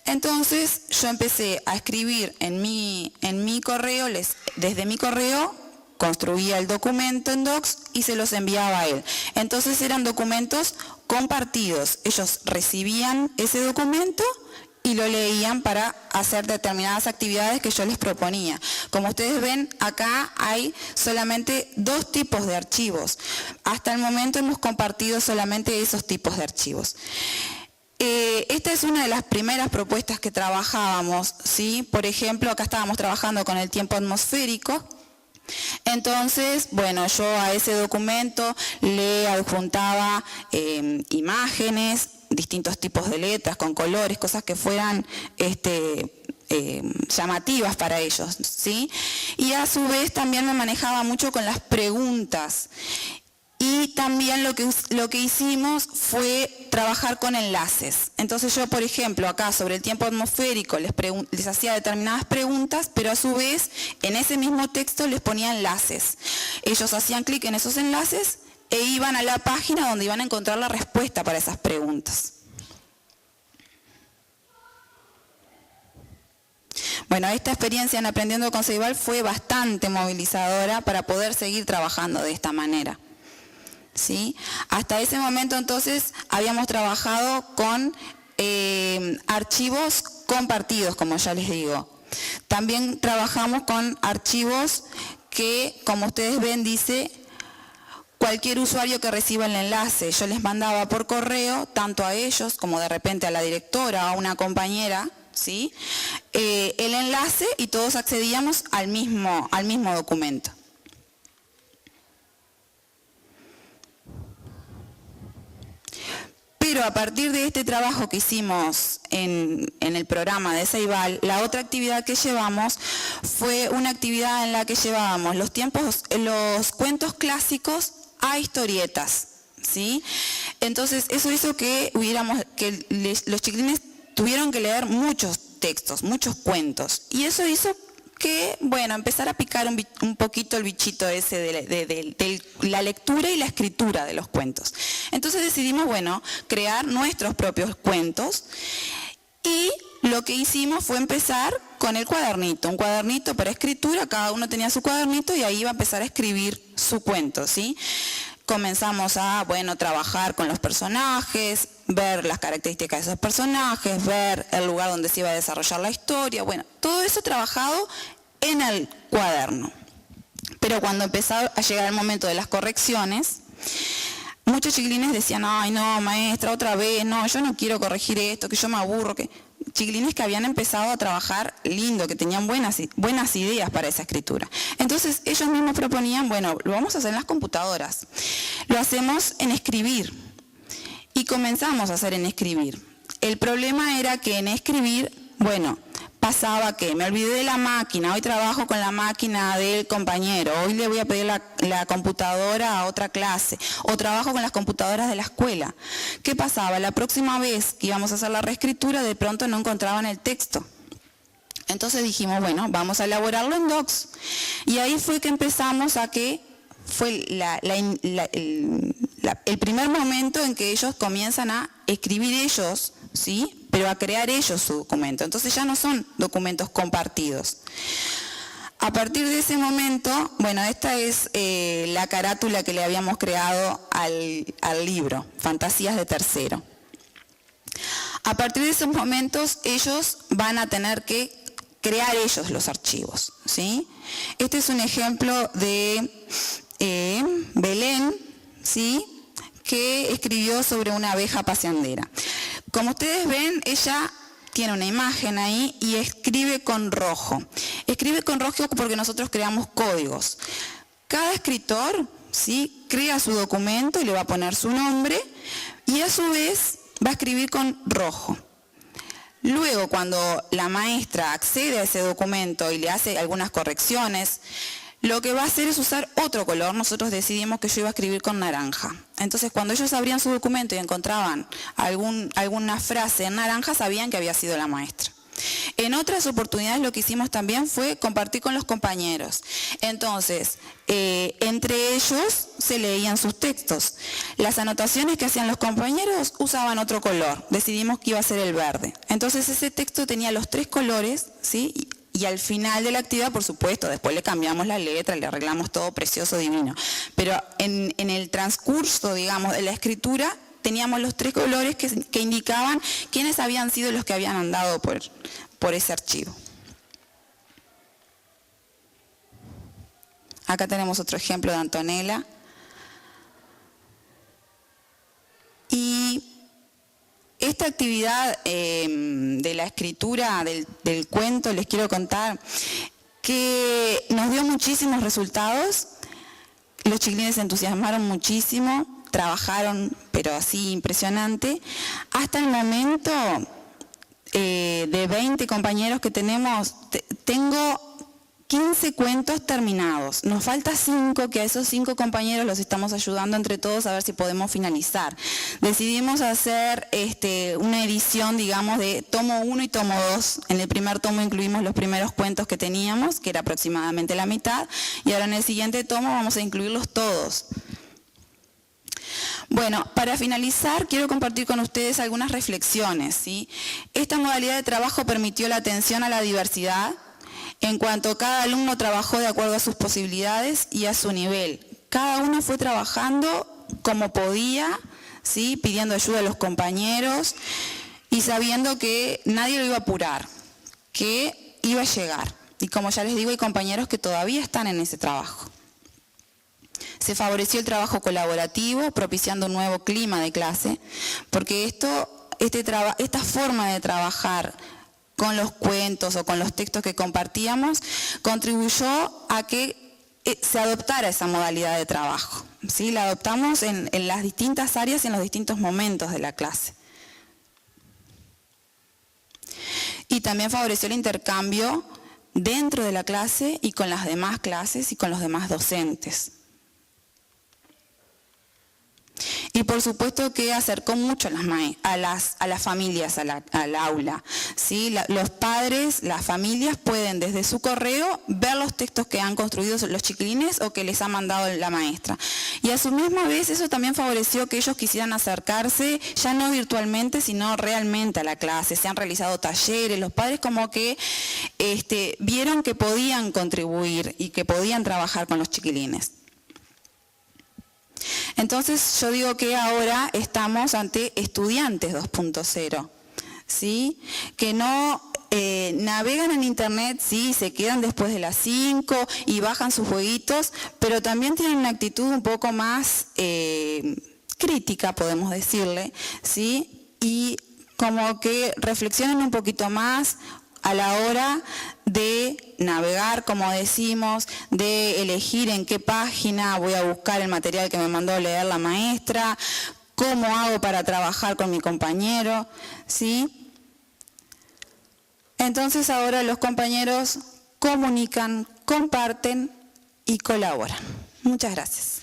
Entonces yo empecé a escribir en mi correo, desde mi correo construía el documento en Docs y se los enviaba a él. Entonces eran documentos compartidos. Ellos recibían ese documento y lo leían para hacer determinadas actividades que yo les proponía. Como ustedes ven, acá hay solamente 2 tipos de archivos. Hasta el momento hemos compartido solamente esos tipos de archivos. Esta es una de las primeras propuestas que trabajábamos, ¿sí? Por ejemplo, acá estábamos trabajando con el tiempo atmosférico. Entonces, bueno, yo a ese documento le adjuntaba imágenes, distintos tipos de letras, con colores, cosas que fueran llamativas para ellos, ¿sí? Y a su vez también me manejaba mucho con las preguntas. Y también lo que hicimos fue trabajar con enlaces. Entonces yo, por ejemplo, acá sobre el tiempo atmosférico les hacía determinadas preguntas, pero a su vez en ese mismo texto les ponía enlaces. Ellos hacían clic en esos enlaces e iban a la página donde iban a encontrar la respuesta para esas preguntas. Bueno, esta experiencia en Aprendiendo con Ceibal fue bastante movilizadora para poder seguir trabajando de esta manera. ¿Sí? Hasta ese momento entonces habíamos trabajado con archivos compartidos, como ya les digo. También trabajamos con archivos que, como ustedes ven, dice cualquier usuario que reciba el enlace. Yo les mandaba por correo, tanto a ellos como de repente a la directora o a una compañera, ¿sí? El enlace y todos accedíamos al mismo documento. Pero a partir de este trabajo que hicimos en el programa de Ceibal, la otra actividad que llevamos fue una actividad en la que llevábamos los cuentos clásicos a historietas, ¿sí? Entonces eso hizo que los chiquilines tuvieron que leer muchos textos, muchos cuentos, y eso hizo que, bueno, empezar a picar un poquito el bichito ese de la lectura y la escritura de los cuentos. Entonces decidimos, bueno, crear nuestros propios cuentos y lo que hicimos fue empezar con el cuadernito, un cuadernito para escritura, cada uno tenía su cuadernito y ahí iba a empezar a escribir su cuento, ¿sí? Comenzamos a, bueno, trabajar con los personajes, ver las características de esos personajes, ver el lugar donde se iba a desarrollar la historia, bueno, todo eso trabajado en el cuaderno. Pero cuando empezó a llegar el momento de las correcciones, muchos chiquilines decían, ay no, maestra, otra vez, no, yo no quiero corregir esto, que yo me aburro, chiquilines que habían empezado a trabajar lindo, que tenían buenas ideas para esa escritura. Entonces ellos mismos proponían, bueno, lo vamos a hacer en las computadoras, lo hacemos en escribir y comenzamos a hacer en escribir. El problema era que en escribir, bueno, pasaba que me olvidé de la máquina, hoy trabajo con la máquina del compañero, hoy le voy a pedir la computadora a otra clase, o trabajo con las computadoras de la escuela. ¿Qué pasaba? La próxima vez que íbamos a hacer la reescritura, de pronto no encontraban el texto. Entonces dijimos, bueno, vamos a elaborarlo en Docs. Y ahí fue que empezamos fue el primer momento en que ellos comienzan a escribir ellos, ¿sí? Pero a crear ellos su documento. Entonces ya no son documentos compartidos. A partir de ese momento, bueno, esta es la carátula que le habíamos creado al libro, Fantasías de Tercero. A partir de esos momentos, ellos van a tener que crear ellos los archivos, ¿sí? Este es un ejemplo de Belén, ¿sí? Que escribió sobre una abeja paseandera. Como ustedes ven, ella tiene una imagen ahí y escribe con rojo. Escribe con rojo porque nosotros creamos códigos. Cada escritor, ¿sí? Crea su documento y le va a poner su nombre y a su vez va a escribir con rojo. Luego, cuando la maestra accede a ese documento y le hace algunas correcciones, lo que va a hacer es usar otro color. Nosotros decidimos que yo iba a escribir con naranja. Entonces, cuando ellos abrían su documento y encontraban alguna frase en naranja, sabían que había sido la maestra. En otras oportunidades lo que hicimos también fue compartir con los compañeros. Entonces, entre ellos se leían sus textos. Las anotaciones que hacían los compañeros usaban otro color. Decidimos que iba a ser el verde. Entonces ese texto tenía los 3 colores, ¿sí? Y al final de la actividad, por supuesto, después le cambiamos la letra, le arreglamos todo precioso, divino. Pero en el transcurso, digamos, de la escritura, teníamos los 3 colores que indicaban quiénes habían sido los que habían andado por ese archivo. Acá tenemos otro ejemplo de Antonella. Y esta actividad de la escritura del cuento, les quiero contar que nos dio muchísimos resultados. Los chiquilines se entusiasmaron muchísimo, trabajaron, pero así impresionante. Hasta el momento, de 20 compañeros que tenemos, tengo 15 cuentos terminados. Nos falta 5, que a esos 5 compañeros los estamos ayudando entre todos a ver si podemos finalizar. Decidimos hacer una edición, digamos, de tomo 1 y tomo 2. En el primer tomo incluimos los primeros cuentos que teníamos, que era aproximadamente la mitad, y ahora en el siguiente tomo vamos a incluirlos todos. Bueno, para finalizar, quiero compartir con ustedes algunas reflexiones, ¿sí? Esta modalidad de trabajo permitió la atención a la diversidad, en cuanto cada alumno trabajó de acuerdo a sus posibilidades y a su nivel. Cada uno fue trabajando como podía, ¿sí? Pidiendo ayuda a los compañeros y sabiendo que nadie lo iba a apurar, que iba a llegar. Y como ya les digo, hay compañeros que todavía están en ese trabajo. Se favoreció el trabajo colaborativo, propiciando un nuevo clima de clase, porque esta forma de trabajar con los cuentos o con los textos que compartíamos contribuyó a que se adoptara esa modalidad de trabajo, ¿sí? La adoptamos en las distintas áreas y en los distintos momentos de la clase. Y también favoreció el intercambio dentro de la clase y con las demás clases y con los demás docentes. Y por supuesto que acercó mucho a las familias al aula, ¿sí? Los padres, las familias pueden desde su correo ver los textos que han construido los chiquilines o que les ha mandado la maestra. Y a su misma vez eso también favoreció que ellos quisieran acercarse, ya no virtualmente, sino realmente a la clase. Se han realizado talleres, los padres como que vieron que podían contribuir y que podían trabajar con los chiquilines. Entonces yo digo que ahora estamos ante estudiantes 2.0, ¿sí? Que no navegan en internet, sí, se quedan después de las 5 y bajan sus jueguitos, pero también tienen una actitud un poco más crítica, podemos decirle, ¿sí? Y como que reflexionen un poquito más a la hora de navegar, como decimos, de elegir en qué página voy a buscar el material que me mandó a leer la maestra, cómo hago para trabajar con mi compañero, ¿sí? Entonces ahora los compañeros comunican, comparten y colaboran. Muchas gracias.